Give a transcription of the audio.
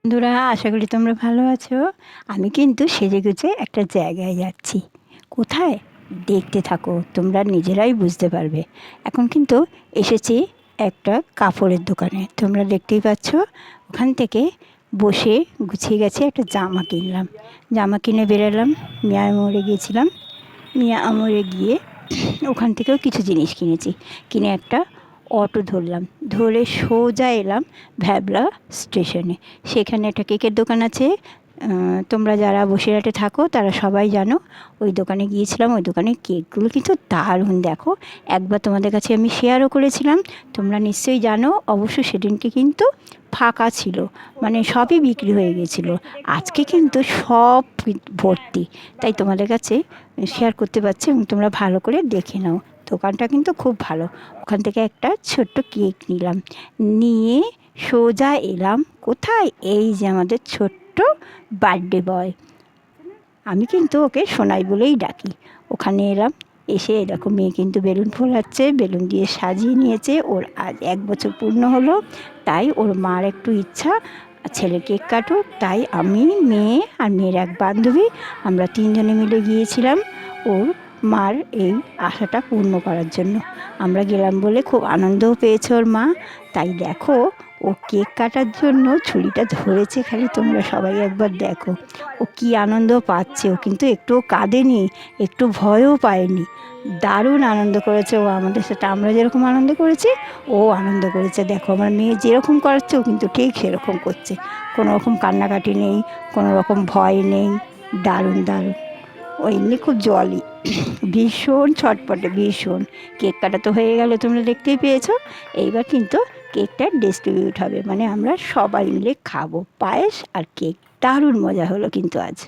বন্ধুরা, আশা করি তোমরা ভালো আছো। আমি কিন্তু সেজেগুজে একটা জায়গায় যাচ্ছি। কোথায়? দেখতে থাকো, তোমরা নিজেরাই বুঝতে পারবে। এখন কিন্তু এসেছি একটা কাপড়ের দোকানে, তোমরা দেখতেই পাচ্ছ। ওখান থেকে বসে গুছিয়ে গেছে, একটা জামা কিনলাম। জামা কিনে বেরোলাম। মিয়া মোড়ে গিয়েছিলাম। মিয়া আমরে গিয়ে ওখান থেকেও কিছু জিনিস কিনেছি। কিনে একটা অটো ধরলাম, ধরে সোজা এলাম ভ্যাবলা স্টেশনে। সেখানে একটা কেকের দোকান আছে। তোমরা যারা বসিরহাটে থাকো তারা সবাই জানো। ওই দোকানে গিয়েছিলাম। ওই দোকানের কেকগুলো কিন্তু দারুণ। দেখো, একবার তোমাদের কাছে আমি শেয়ারও করেছিলাম, তোমরা নিশ্চয়ই জানো। অবশ্য সেদিনকে কিন্তু ফাঁকা ছিল, মানে সবই বিক্রি হয়ে গেছিলো। আজকে কিন্তু সব ভর্তি, তাই তোমাদের কাছে শেয়ার করতে পারছি এবং তোমরা ভালো করে দেখে নাও। দোকানটা কিন্তু খুব ভালো। ওখান থেকে একটা ছোট্ট কেক নিলাম, নিয়ে সোজা এলাম কোথায়? এই যে আমাদের ছোট্ট বার্থডে বয়, আমি কিন্তু ওকে সোনাই বলেই ডাকি। ওখানে এলাম। এসে এরকম মেয়ে কিন্তু বেলুন ফোলাচ্ছে, বেলুন দিয়ে সাজিয়ে নিয়েছে। ওর আজ 1 বছর পূর্ণ হলো, তাই ওর মার একটু ইচ্ছা ছেলে কেক কাটুক। তাই আমি, মেয়ে আর মেয়ের এক বান্ধবী, আমরা 3জনে মিলে গিয়েছিলাম ওর মার এই আশাটা পূর্ণ করার জন্য। আমরা গেলাম বলে খুব আনন্দও পেয়েছে ওর মা। তাই দেখো, ও কেক কাটার জন্য ছুরিটা ধরেছে, খালি তোমরা সবাই একবার দেখো ও কী আনন্দ পাচ্ছে। ও কিন্তু একটুও কাঁদেনি, একটু ভয়ও পায়নি। দারুণ আনন্দ করেছে ও আমাদের সাথে। আমরা যেরকম আনন্দ করেছি ও আনন্দ করেছে। দেখো, আমার মেয়ে যেরকম করাচ্ছে ও কিন্তু ঠিক সেরকম করছে। কোনো রকম কান্নাকাটি নেই, কোনো রকম ভয় নেই। দারুণ দারুণ। ও এমনি খুব জলই, ভীষণ ছটপটে, ভীষণ। কেক কাটা তো হয়ে গেল, তোমরা দেখতেই পেয়েছো। এইবার কিন্তু কেকটা ডিস্ট্রিবিউট হবে, মানে আমরা সবাই মিলে খাবো পায়েস আর কেক। দারুণ মজা হলো কিন্তু আজ।